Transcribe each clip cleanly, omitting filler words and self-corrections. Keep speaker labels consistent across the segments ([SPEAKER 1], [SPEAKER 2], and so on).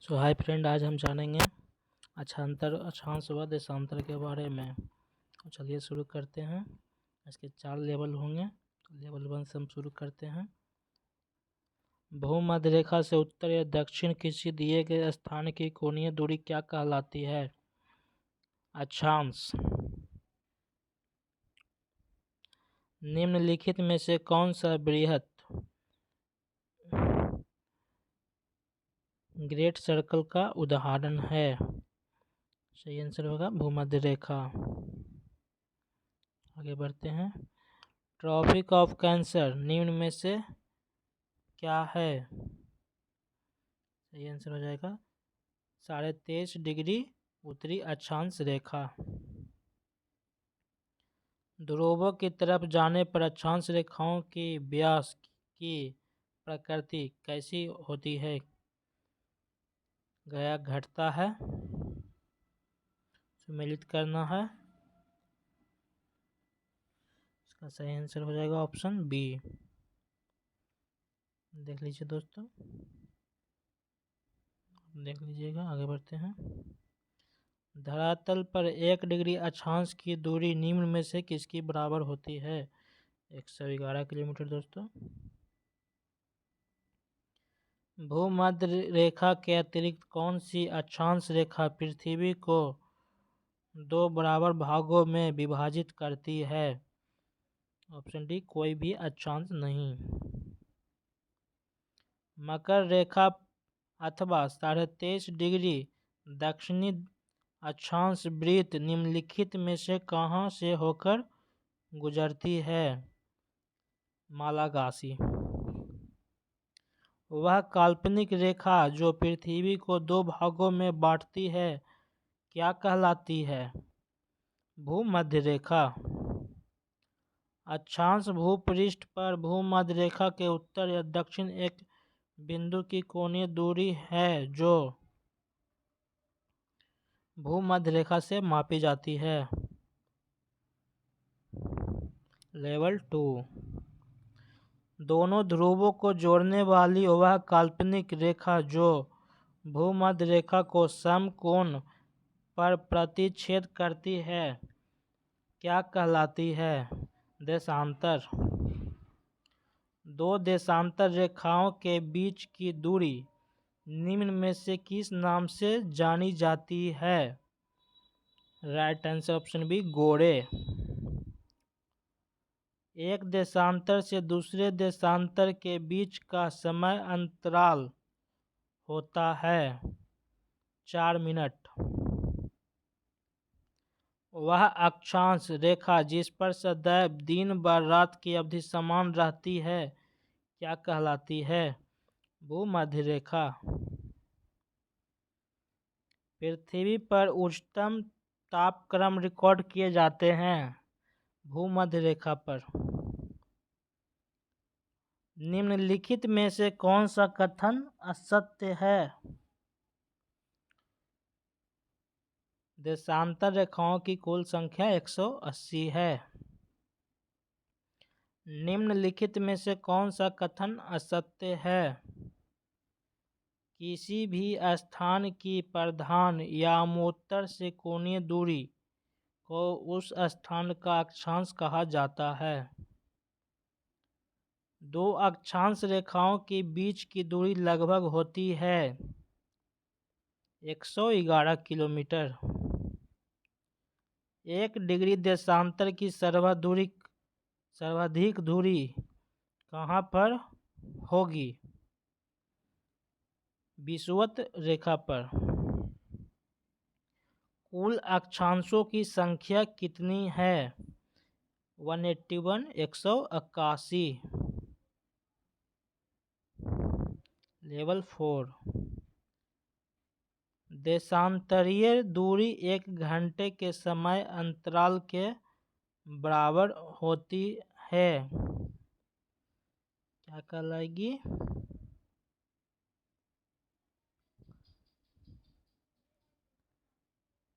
[SPEAKER 1] सो hi friend, आज हम जानेंगे अक्षांतर, अक्षांश व देशांतर के बारे में। तो चलिए शुरू करते हैं। इसके 4 लेवल होंगे। तो लेवल 1 से हम शुरू करते हैं। भूमध्य रेखा से उत्तर या दक्षिण किसी दिए गए स्थान की कोणीय दूरी क्या कहलाती है? अक्षांश। निम्नलिखित में से कौन सा बृहत ग्रेट सर्कल का उदाहरण है? सही आंसर होगा भूमध्य रेखा। आगे बढ़ते हैं। ट्रॉपिक ऑफ कैंसर निम्न में से क्या है? सही आंसर हो जाएगा 23.5 डिग्री उत्तरी अक्षांश रेखा। ध्रुवों की तरफ जाने पर अक्षांश रेखाओं की व्यास की प्रकृति कैसी होती है? गया घटता है, सम्मिलित करना है। इसका सही आंसर हो जाएगा ऑप्शन बी। देख लीजिए दोस्तों, देख लीजिएगा। आगे बढ़ते हैं। धरातल पर 1 डिग्री अक्षांश की दूरी निम्न में से किसकी बराबर होती है? 111 किलोमीटर दोस्तों। भूमध्य रेखा के अतिरिक्त कौन सी अक्षांश रेखा पृथ्वी को 2 बराबर भागों में विभाजित करती है? ऑप्शन डी, कोई भी अक्षांश नहीं। मकर रेखा अथवा 23.5 डिग्री दक्षिणी अक्षांश वृत्त निम्नलिखित में से कहाँ से होकर गुजरती है? मालागासी। वह काल्पनिक रेखा जो पृथ्वी को 2 भागों में बांटती है क्या कहलाती है? भूमध्य रेखा। अक्षांश भूपृष्ठ पर भूमध्य रेखा के उत्तर या दक्षिण एक बिंदु की कोणीय दूरी है जो भूमध्य रेखा से मापी जाती है। लेवल 2। दोनों ध्रुवों को जोड़ने वाली वह काल्पनिक रेखा जो भूमध्य रेखा को समकोण पर प्रतिच्छेद करती है क्या कहलाती है? देशांतर। 2 देशांतर रेखाओं के बीच की दूरी निम्न में से किस नाम से जानी जाती है? राइट आंसर ऑप्शन बी, गोरे। एक देशांतर से दूसरे देशांतर के बीच का समय अंतराल होता है 4 मिनट। वह अक्षांश रेखा जिस पर सदैव दिन व रात की अवधि समान रहती है क्या कहलाती है? भूमध्य रेखा। पृथ्वी पर उच्चतम तापक्रम रिकॉर्ड किए जाते हैं भूमध्य रेखा पर। निम्नलिखित में से कौन सा कथन असत्य है? देशांतर रेखाओं की कुल संख्या 180 है। निम्नलिखित में से कौन सा कथन असत्य है? किसी भी स्थान की प्रधान या अमोत्तर से कोणीय दूरी को उस स्थान का अक्षांश कहा जाता है। 2 अक्षांश रेखाओं के बीच की दूरी लगभग होती है 111 किलोमीटर। 1 डिग्री देशांतर की सर्वाधिक दूरी कहाँ पर होगी? विषुवत रेखा पर। कुल अक्षांशों की संख्या कितनी है? 181, 181। लेवल 4। देशांतरीय दूरी 1 घंटे के समय अंतराल के बराबर होती है क्या कहलाएगी?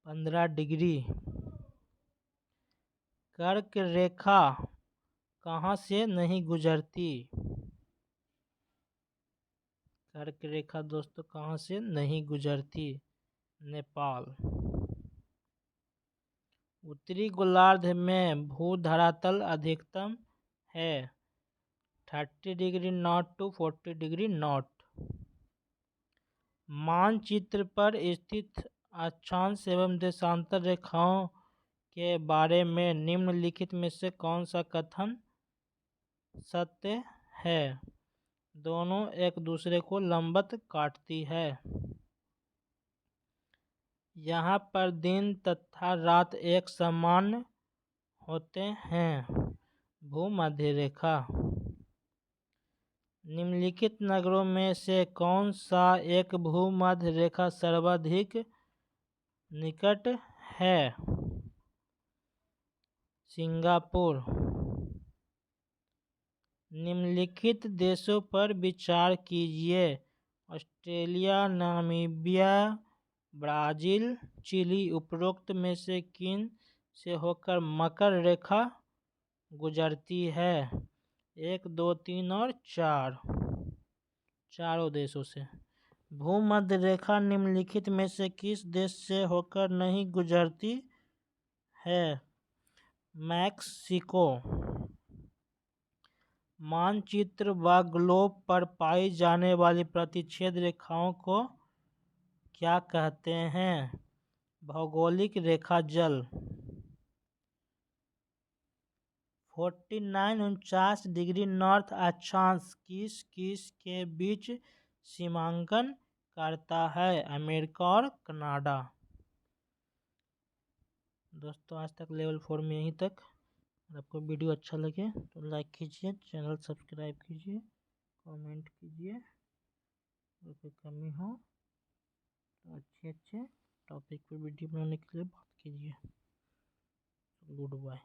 [SPEAKER 1] (15 डिग्री। कर्क रेखा कहाँ से नहीं गुजरती? कर्क रेखा दोस्तों कहाँ से नहीं गुजरती? नेपाल। उत्तरी गोलार्ध में भू-धरातल अधिकतम है 30 degree north to 40 degree north. मानचित्र पर स्थित अक्षांश एवं देशांतर रेखाओं के बारे में निम्नलिखित में से कौन सा कथन सत्य है? दोनों एक दूसरे को लंबवत काटती है। यहाँ पर दिन तथा रात एक समान होते हैं। भूमध्य रेखा। निम्नलिखित नगरों में से कौन सा एक भूमध्य रेखा सर्वाधिक निकट है? सिंगापुर। निम्नलिखित देशों पर विचार कीजिए: ऑस्ट्रेलिया, नामीबिया, ब्राजील, चिली। उपरोक्त में से किन से होकर मकर रेखा गुजरती है? 1, 2, 3 और 4। चारों देशों से। भूमध्य रेखा निम्नलिखित में से किस देश से होकर नहीं गुजरती है? मैक्सिको। मानचित्र व ग्लोब पर पाई जाने वाली प्रतिच्छेद रेखाओं को क्या कहते हैं? भौगोलिक रेखा जल। 49 डिग्री नॉर्थ अक्षांश किस किस के बीच सीमांकन करता है? अमेरिका और कनाडा। दोस्तों आज तक लेवल 4 में यहीं तक। अगर आपको वीडियो अच्छा लगे तो लाइक कीजिए, चैनल सब्सक्राइब कीजिए, कमेंट कीजिए। और कोई कमी हो तो अच्छे टॉपिक पर वीडियो बनाने के लिए बात कीजिए। Good bye.